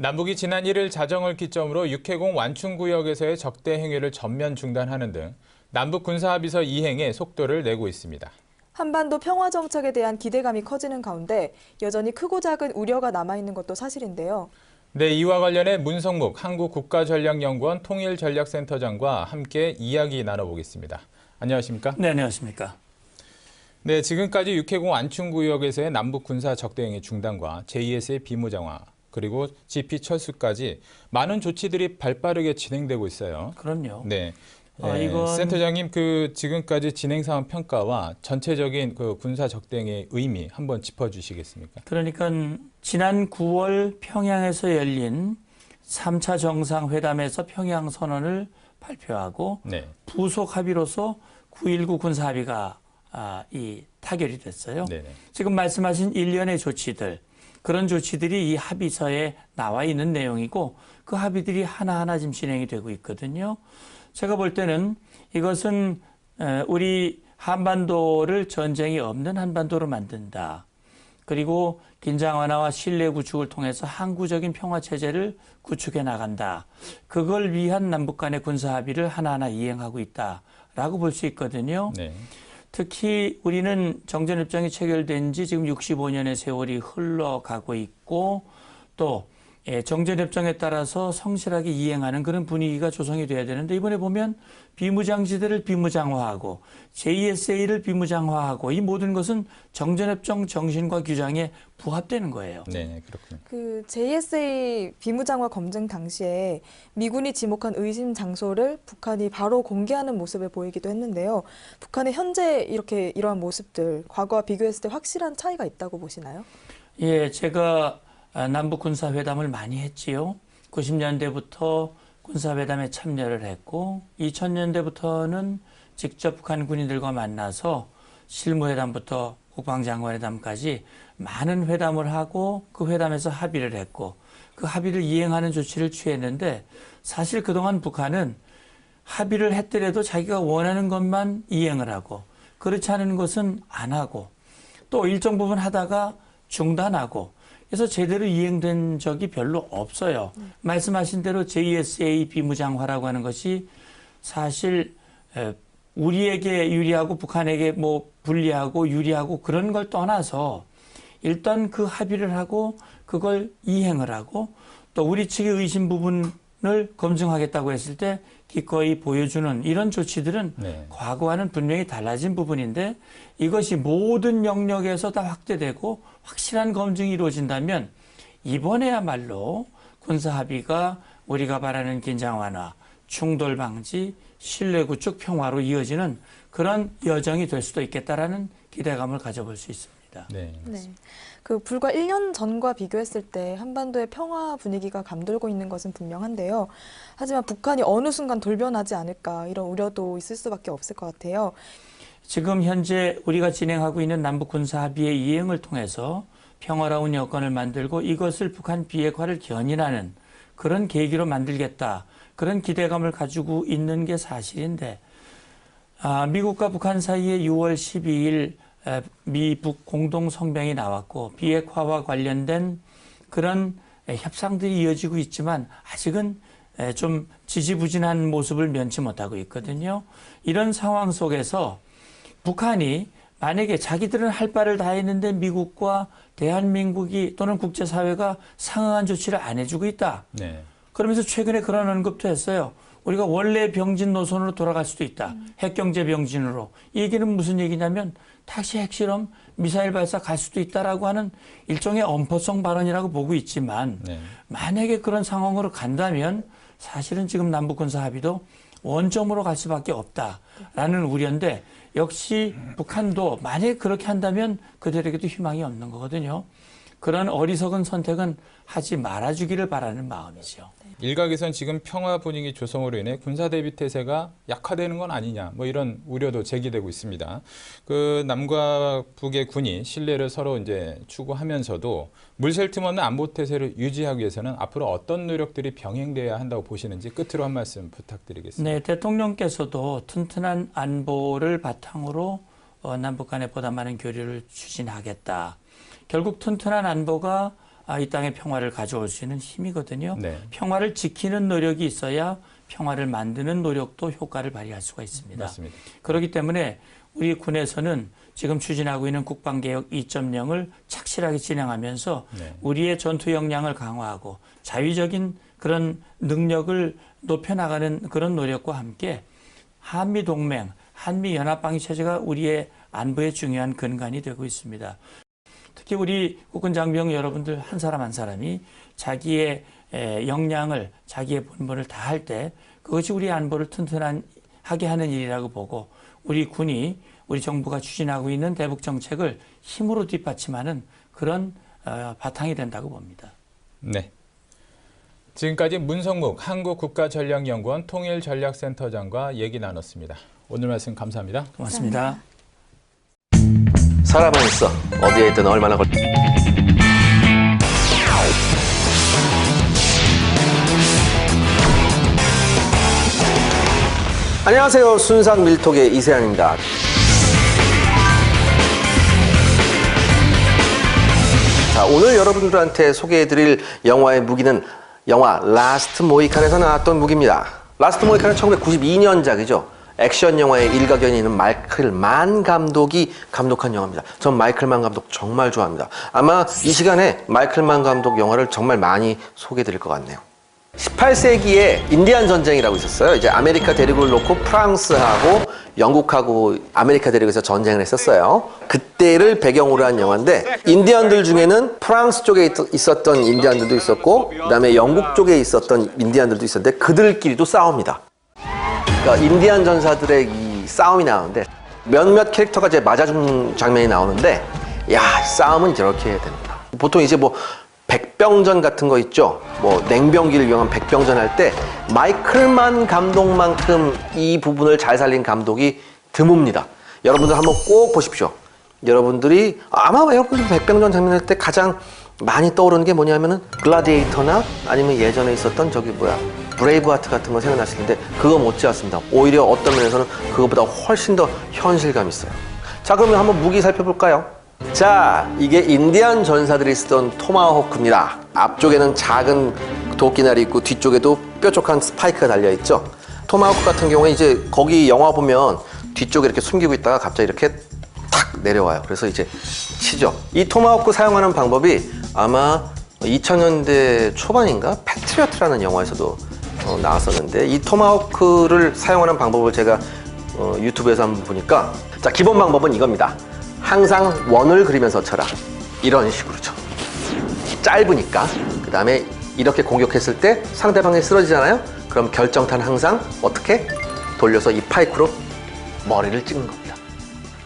남북이 지난 1일 자정을 기점으로 육해공 완충구역에서의 적대 행위를 전면 중단하는 등 남북 군사합의서 이행에 속도를 내고 있습니다. 한반도 평화 정책에 대한 기대감이 커지는 가운데 여전히 크고 작은 우려가 남아있는 것도 사실인데요. 네, 이와 관련해 문성묵 한국국가전략연구원 통일전략센터장과 함께 이야기 나눠보겠습니다. 안녕하십니까? 네, 안녕하십니까? 네, 지금까지 육해공 완충구역에서의 남북 군사 적대 행위 중단과 JS의 비무장화, 그리고 GP 철수까지 많은 조치들이 발빠르게 진행되고 있어요. 그럼요. 네. 이건 센터장님, 지금까지 진행 상황 평가와 전체적인 군사 적대행위의 의미 한번 짚어주시겠습니까? 그러니까 지난 9월 평양에서 열린 3차 정상회담에서 평양 선언을 발표하고 네. 부속 합의로서 9.19 군사 합의가 타결이 됐어요. 네네. 지금 말씀하신 일련의 조치들, 그런 조치들이 이 합의서에 나와 있는 내용이고 그 합의들이 하나하나 지금 진행이 되고 있거든요. 제가 볼 때는 이것은 우리 한반도를 전쟁이 없는 한반도로 만든다. 그리고 긴장 완화와 신뢰 구축을 통해서 항구적인 평화 체제를 구축해 나간다. 그걸 위한 남북 간의 군사 합의를 하나하나 이행하고 있다라고 볼 수 있거든요. 네. 특히 우리는 정전협정이 체결된 지 지금 65년의 세월이 흘러가고 있고 또 정전협정에 따라서 성실하게 이행하는 그런 분위기가 조성이 돼야 되는데 이번에 보면 비무장지대를 비무장화하고 JSA를 비무장화하고 이 모든 것은 정전협정 정신과 규정에 부합되는 거예요. 네, 그렇군요. 그 JSA 비무장화 검증 당시에 미군이 지목한 의심 장소를 북한이 바로 공개하는 모습을 보이기도 했는데요. 북한의 현재 이러한 모습들, 과거와 비교했을 때 확실한 차이가 있다고 보시나요? 예, 제가 남북 군사회담을 많이 했지요. 90년대부터 군사회담에 참여를 했고 2000년대부터는 직접 북한 군인들과 만나서 실무회담부터 국방장관회담까지 많은 회담을 하고 그 회담에서 합의를 했고 그 합의를 이행하는 조치를 취했는데 사실 그동안 북한은 합의를 했더라도 자기가 원하는 것만 이행을 하고 그렇지 않은 것은 안 하고 또 일정 부분 하다가 중단하고 그래서 제대로 이행된 적이 별로 없어요. 말씀하신 대로 JSA 비무장화라고 하는 것이 사실 우리에게 유리하고 북한에게 뭐 불리하고 유리하고 그런 걸 떠나서 일단 그 합의를 하고 그걸 이행을 하고 또 우리 측의 의심 부분을 검증하겠다고 했을 때 기꺼이 보여주는 이런 조치들은 네. 과거와는 과거와는 분명히 달라진 부분인데 이것이 모든 영역에서 다 확대되고 확실한 검증이 이루어진다면 이번에야말로 군사 합의가 우리가 바라는 긴장 완화, 충돌 방지, 신뢰 구축, 평화로 이어지는 그런 여정이 될 수도 있겠다라는 기대감을 가져볼 수 있습니다. 네. 네. 불과 1년 전과 비교했을 때 한반도의 평화 분위기가 감돌고 있는 것은 분명한데요. 하지만 북한이 어느 순간 돌변하지 않을까 이런 우려도 있을 수밖에 없을 것 같아요. 지금 현재 우리가 진행하고 있는 남북 군사 합의의 이행을 통해서 평화로운 여건을 만들고 이것을 북한 비핵화를 견인하는 그런 계기로 만들겠다. 그런 기대감을 가지고 있는 게 사실인데 미국과 북한 사이에 6월 12일 미북 공동성명이 나왔고 비핵화와 관련된 그런 협상들이 이어지고 있지만 아직은 좀 지지부진한 모습을 면치 못하고 있거든요. 이런 상황 속에서 북한이 만약에 자기들은 할 바를 다 했는데 미국과 대한민국이 또는 국제사회가 상응한 조치를 안 해주고 있다. 네. 그러면서 최근에 그런 언급도 했어요. 우리가 원래 병진 노선으로 돌아갈 수도 있다. 핵경제 병진으로. 이 얘기는 무슨 얘기냐면 다시 핵실험, 미사일 발사 갈 수도 있다라고 하는 일종의 엄포성 발언이라고 보고 있지만 네. 만약에 그런 상황으로 간다면 사실은 지금 남북군사 합의도 원점으로 갈 수밖에 없다라는 우려인데 역시 북한도 만약에 그렇게 한다면 그들에게도 희망이 없는 거거든요. 그런 어리석은 선택은 하지 말아주기를 바라는 마음이죠. 일각에선 지금 평화 분위기 조성으로 인해 군사 대비 태세가 약화되는 건 아니냐, 뭐 이런 우려도 제기되고 있습니다. 남과 북의 군이 신뢰를 서로 이제 추구하면서도 물샐 틈 없는 안보 태세를 유지하기 위해서는 앞으로 어떤 노력들이 병행돼야 한다고 보시는지 끝으로 한 말씀 부탁드리겠습니다. 네, 대통령께서도 튼튼한 안보를 바탕으로 남북 간에 보다 많은 교류를 추진하겠다. 결국 튼튼한 안보가 이 땅의 평화를 가져올 수 있는 힘이거든요. 네. 평화를 지키는 노력이 있어야 평화를 만드는 노력도 효과를 발휘할 수가 있습니다. 맞습니다. 그렇기 때문에 우리 군에서는 지금 추진하고 있는 국방개혁 2.0을 착실하게 진행하면서 네. 우리의 전투 역량을 강화하고 자위적인 그런 능력을 높여나가는 그런 노력과 함께 한미동맹, 한미연합방위 체제가 우리의 안보의 중요한 근간이 되고 있습니다. 특히 우리 국군장병 여러분들 한 사람 한 사람이 자기의 역량을, 자기의 본분을 다할 때 그것이 우리 안보를 튼튼하게 하는 일이라고 보고 우리 군이 우리 정부가 추진하고 있는 대북 정책을 힘으로 뒷받침하는 그런 바탕이 된다고 봅니다. 네. 지금까지 문성묵 한국국가전략연구원 통일전략센터장과 얘기 나눴습니다. 오늘 말씀 감사합니다. 고맙습니다. 사람은 있어. 어디에 있든 얼마나 안녕하세요. 순상 밀톡의 이세환입니다. 자, 오늘 여러분들한테 소개해드릴 영화의 무기는 영화 라스트 모히칸에서 나왔던 무기입니다. 라스트 모히칸은 1992년작이죠. 액션 영화의 일가견이 있는 마이클 만 감독이 감독한 영화입니다. 전 마이클 만 감독 정말 좋아합니다. 아마 이 시간에 마이클 만 감독 영화를 정말 많이 소개해드릴 것 같네요. 18세기에 인디안 전쟁이라고 있었어요. 이제 아메리카 대륙을 놓고 프랑스하고 영국하고 아메리카 대륙에서 전쟁을 했었어요. 그때를 배경으로 한 영화인데 인디언들 중에는 프랑스 쪽에 있었던 인디언들도 있었고 그다음에 영국 쪽에 있었던 인디언들도 있었는데 그들끼리도 싸웁니다. 그러니까 인디안 전사들의 이 싸움이 나오는데 몇몇 캐릭터가 이제 맞아 죽는 장면이 나오는데 야, 싸움은 이렇게 해야 됩니다. 보통 이제 뭐 백병전 같은 거 있죠. 뭐 냉병기를 이용한 백병전 할 때 마이클만 감독만큼 이 부분을 잘 살린 감독이 드뭅니다. 여러분들 한번 꼭 보십시오. 여러분들이 아마 여러분들 백병전 장면 할 때 가장 많이 떠오르는 게 뭐냐면은 글라디에이터나 아니면 예전에 있었던 저기 뭐야 브레이브하트 같은 거 생각나실 텐데 그거 못지않습니다. 오히려 어떤 면에서는 그거보다 훨씬 더 현실감 있어요. 자, 그러면 한번 무기 살펴볼까요? 자, 이게 인디안 전사들이 쓰던 토마호크입니다. 앞쪽에는 작은 도끼날이 있고 뒤쪽에도 뾰족한 스파이크가 달려있죠. 토마호크 같은 경우에 이제 거기 영화 보면 뒤쪽에 이렇게 숨기고 있다가 갑자기 이렇게 탁 내려와요. 그래서 이제 치죠. 이 토마호크 사용하는 방법이 아마 2000년대 초반인가? 패트리어트라는 영화에서도 나왔었는데 이 토마호크를 사용하는 방법을 제가 유튜브에서 한번 보니까 자, 기본 방법은 이겁니다. 항상 원을 그리면서 쳐라. 이런 식으로죠. 짧으니까. 그 다음에 이렇게 공격했을 때 상대방이 쓰러지잖아요. 그럼 결정탄 항상 어떻게? 돌려서 이 파이크로 머리를 찍는 겁니다.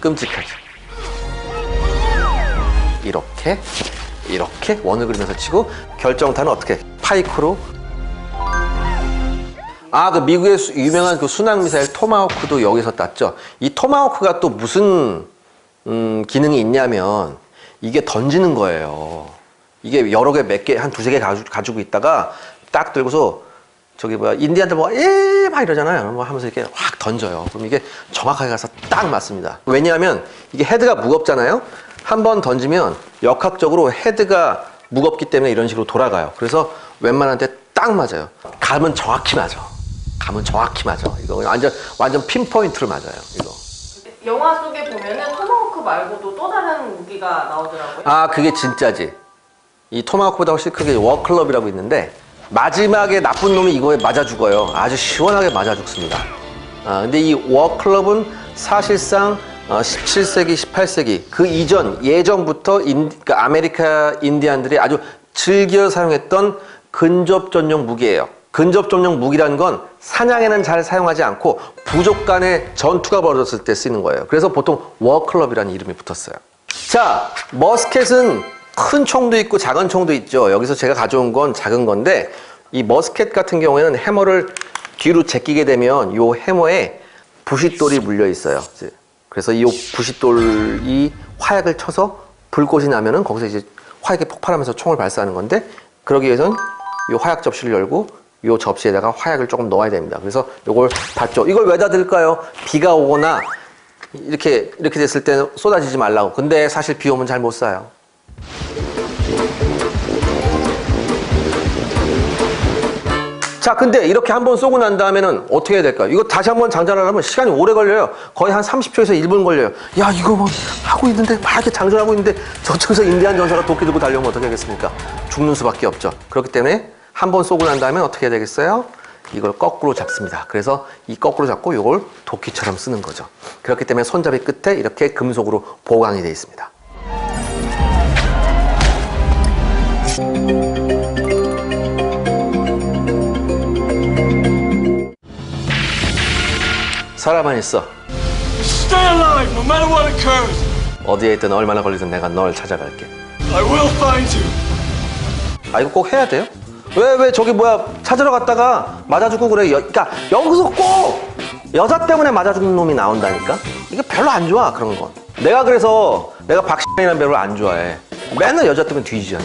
끔찍하죠. 이렇게 원을 그리면서 치고 결정탄은 어떻게? 파이크로. 그 미국의 유명한 그 순항미사일 토마호크도 여기서 땄죠. 이 토마호크가 또 무슨 기능이 있냐면 이게 던지는 거예요. 이게 여러 개 몇 개 한 두세 개 가지고 있다가 딱 들고서 저기 뭐야 인디안들 뭐 막 이러잖아요. 뭐 하면서 이렇게 확 던져요. 그럼 이게 정확하게 가서 딱 맞습니다. 왜냐하면 이게 헤드가 무겁잖아요. 한 번 던지면 역학적으로 헤드가 무겁기 때문에 이런 식으로 돌아가요. 그래서 웬만한 데 딱 맞아요. 감은 정확히 맞아. 이거 완전 핀포인트로 맞아요. 이거. 영화 속에 보면은 토마호크 말고도 또 다른 무기가 나오더라고요. 그게 진짜지. 이 토마호크보다 훨씬 크게 워클럽이라고 있는데 마지막에 나쁜 놈이 이거에 맞아 죽어요. 아주 시원하게 맞아 죽습니다. 근데 이 워클럽은 사실상 17세기, 18세기 그 이전 예전부터 그러니까 아메리카 인디안들이 아주 즐겨 사용했던 근접 전용 무기예요. 근접 전용 무기라는 건 사냥에는 잘 사용하지 않고 부족 간의 전투가 벌어졌을 때 쓰는 거예요. 그래서 보통 워클럽이라는 이름이 붙었어요. 자, 머스켓은 큰 총도 있고 작은 총도 있죠. 여기서 제가 가져온 건 작은 건데 이 머스켓 같은 경우에는 해머를 뒤로 제끼게 되면 이 해머에 부싯돌이 물려 있어요. 그래서 이 부싯돌이 화약을 쳐서 불꽃이 나면은 거기서 이제 화약이 폭발하면서 총을 발사하는 건데 그러기 위해서는 이 화약 접시를 열고 이 접시에다가 화약을 조금 넣어야 됩니다. 그래서 이걸 닫죠. 이걸 왜 닫을까요? 비가 오거나 이렇게 됐을 때는 쏟아지지 말라고. 근데 사실 비 오면 잘 못 쏴요. 자, 근데 이렇게 한번 쏘고 난 다음에는 어떻게 해야 될까요? 이거 다시 한번 장전하려면 시간이 오래 걸려요. 거의 한 30초에서 1분 걸려요. 야, 이거 뭐 하고 있는데, 막 이렇게 장전하고 있는데 저쪽에서 임대한 전사가 도끼 들고 달려오면 어떻게 하겠습니까? 죽는 수밖에 없죠. 그렇기 때문에 한번 쏘고 난 다음에 어떻게 해야 되겠어요? 이걸 거꾸로 잡습니다. 그래서 이 거꾸로 잡고 이걸 도끼처럼 쓰는 거죠. 그렇기 때문에 손잡이 끝에 이렇게 금속으로 보강이 되어 있습니다. 살아만 있어. Stay alive, no matter what occurs. 어디에 있든 얼마나 걸리든 내가 널 찾아갈게. I will find you. 아, 이거 꼭 해야 돼요? 왜 저기 뭐야 찾으러 갔다가 맞아 죽고 그래. 그러니까 여기서 꼭 여자 때문에 맞아 죽는 놈이 나온다니까. 이게 별로 안 좋아, 그런 건. 내가 그래서 내가 박신양이라는 배우를 안 좋아해. 맨날 여자 때문에 뒤지잖아.